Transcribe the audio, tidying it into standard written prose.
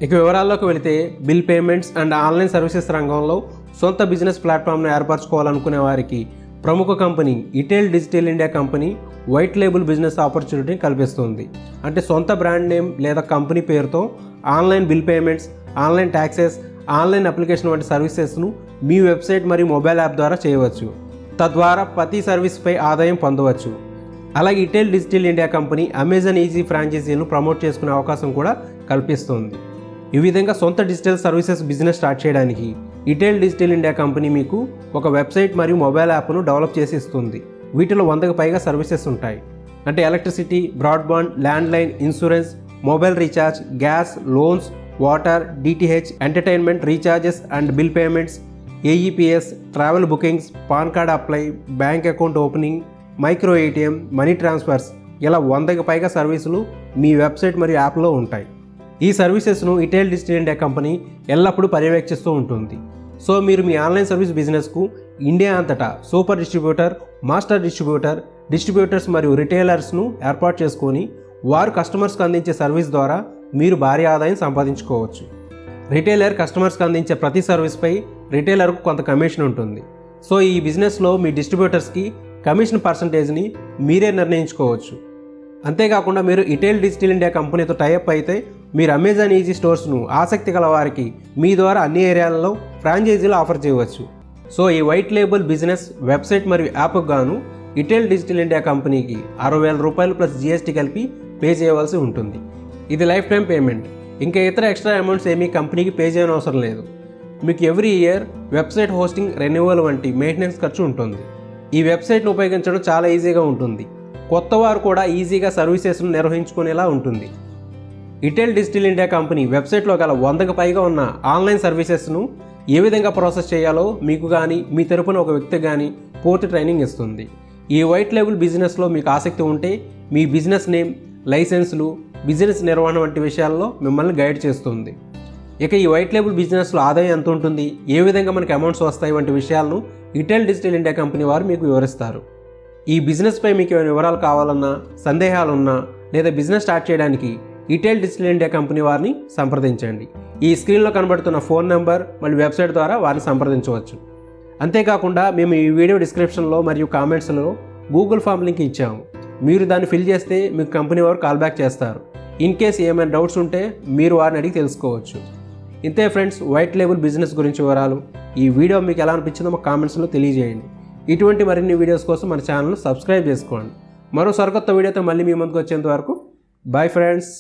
ఇక వివరాల్లోకి వెళితే bill payments and online services రంగంలో సొంత బిజినెస్ ప్లాట్ఫామ్ను ఏర్పరచుకోవాలనుకునే వారికి ప్రముఖ company Itel digital India company white label business ఆపర్చునిటీని కల్పిస్తుంది. అంటే సొంత బ్రాండ్ నేమ్ లేదా కంపెనీ పేరుతో online bill payments, online taxes, online application వంటి సర్వీసెస్ను మీ వెబ్సైట్ మరియు మొబైల్ యాప్ ద్వారా చేయవచ్చు. తద్వారా ప్రతి సర్వీస్పై ఆదాయం పొందవచ్చు. అలాగే Itel digital India company Amazon easy ఫ్రాంచైజీలను ప్రమోట్ చేసుకునే అవకాశం కూడా కల్పిస్తుంది. ఈ విధంగా సొంత డిజిటల్ సర్వీసెస్ బిజినెస్ స్టార్ట్ చేయడానికి ఇటెల్ డిజిటల్ ఇండియా కంపెనీ మీకు ఒక వెబ్సైట్ మరియు మొబైల్ యాప్ను డెవలప్ చేసి ఇస్తుంది. వీటిలో 100కు పైగా సర్వీసెస్ ఉంటాయి. అంటే electricity, broadband, landline, insurance, mobile recharge, gas, loans, water, DTH, entertainment, recharges and bill payments, AEPS, travel bookings, pan card apply, bank account opening, micro ATM, money transfers, ఇలా 100కు పైగా సర్వీసులు మీ వెబ్సైట్ మరియు యాప్లో ఉంటాయి. ఈ సర్వీసెస్ను ఇటెల్ డిజిటల్ ఇండియా కంపెనీ ఎల్లప్పుడూ పర్యవేక్షిస్తూ ఉంటుంది. సో మీరు మీ ఆన్లైన్ సర్వీస్ బిజినెస్కు ఇండియా అంతటా సూపర్ డిస్ట్రిబ్యూటర్, మాస్టర్ డిస్ట్రిబ్యూటర్స్ మరియు రిటైలర్స్ను ఏర్పాటు చేసుకొని వారు కస్టమర్స్కి అందించే సర్వీస్ ద్వారా మీరు భారీ ఆదాయం సంపాదించుకోవచ్చు. రిటైలర్ కస్టమర్స్కి అందించే ప్రతి సర్వీస్పై రిటైలర్కు కొంత కమిషన్ ఉంటుంది. సో ఈ బిజినెస్లో మీ డిస్ట్రిబ్యూటర్స్కి కమిషన్ పర్సంటేజ్ని మీరే నిర్ణయించుకోవచ్చు. అంతేకాకుండా మీరు ఇటెల్ డిజిటల్ ఇండియా కంపెనీతో టైఅప్ అయితే మీరు అమెజాన్ ఈజీ స్టోర్స్ను ఆసక్తి గల వారికి మీ ద్వారా అన్ని ఏరియాలలో ఫ్రాంచైజీలు ఆఫర్ చేయవచ్చు. సో ఈ వైట్ లేబుల్ బిజినెస్ వెబ్సైట్ మరియు యాప్కు గాను ఇటెల్ డిజిటల్ ఇండియా కంపెనీకి 60,000 రూపాయలు ప్లస్ జీఎస్టీ కలిపి పే చేయవలసి ఉంటుంది. ఇది లైఫ్ టైం పేమెంట్. ఇంకా ఇతర ఎక్స్ట్రా అమౌంట్స్ ఏమీ కంపెనీకి పే చేయని అవసరం లేదు. మీకు every year website hosting, renewal వంటి మెయింటెనెన్స్ ఖర్చు ఉంటుంది. ఈ వెబ్సైట్ను ఉపయోగించడం చాలా ఈజీగా ఉంటుంది. కొత్త వారు కూడా ఈజీగా సర్వీసెస్ను నిర్వహించుకునేలా ఉంటుంది. ఇటెల్ డిజిటల్ ఇండియా కంపెనీ వెబ్సైట్లో గల 100కు పైగా ఉన్న ఆన్లైన్ సర్వీసెస్ను ఏ విధంగా ప్రాసెస్ చేయాలో మీకు కానీ మీ తరపున ఒక వ్యక్తికి కానీ పూర్తి ట్రైనింగ్ ఇస్తుంది. ఈ వైట్ లేబుల్ బిజినెస్లో మీకు ఆసక్తి ఉంటే మీ బిజినెస్ నేమ్, లైసెన్సులు, బిజినెస్ నిర్వహణ వంటి విషయాల్లో మిమ్మల్ని గైడ్ చేస్తుంది. ఇక ఈ వైట్ లేబుల్ బిజినెస్లో ఆదాయం ఎంత ఉంటుంది, ఏ విధంగా మనకి అమౌంట్స్ వస్తాయి వంటి విషయాలను ఇటెల్ డిజిటల్ ఇండియా కంపెనీ వారు మీకు వివరిస్తారు. ఈ బిజినెస్పై మీకు ఏమైనా వివరాలు కావాలన్నా, సందేహాలున్నా లేదా బిజినెస్ స్టార్ట్ చేయడానికి ఇటెల్ డిజిటల్ ఇండియా కంపెనీ వారిని సంప్రదించండి. ఈ స్క్రీన్లో కనబడుతున్న ఫోన్ నెంబర్ మరియు వెబ్సైట్ ద్వారా వారిని సంప్రదించవచ్చు. అంతేకాకుండా మేము ఈ వీడియో డిస్క్రిప్షన్లో మరియు కామెంట్స్లో గూగుల్ ఫామ్ లింక్ ఇచ్చాము. మీరు దాన్ని ఫిల్ చేస్తే మీకు కంపెనీ వారు కాల్ బ్యాక్ చేస్తారు. ఇన్ కేస్ ఏమైనా డౌట్స్ ఉంటే మీరు వారిని అడిగి తెలుసుకోవచ్చు. ఇంతే ఫ్రెండ్స్, వైట్ లేబుల్ బిజినెస్ గురించి వివరాలు. ఈ వీడియో మీకు ఎలా అనిపించిందో మా కామెంట్స్లో తెలియజేయండి. ఇటువంటి మరిన్ని వీడియోస్ కోసం మన ఛానల్ను సబ్స్క్రైబ్ చేసుకోండి. మరో సరికొత్త వీడియోతో మళ్ళీ మీ ముందుకు వచ్చేంత వరకు బాయ్ ఫ్రెండ్స్.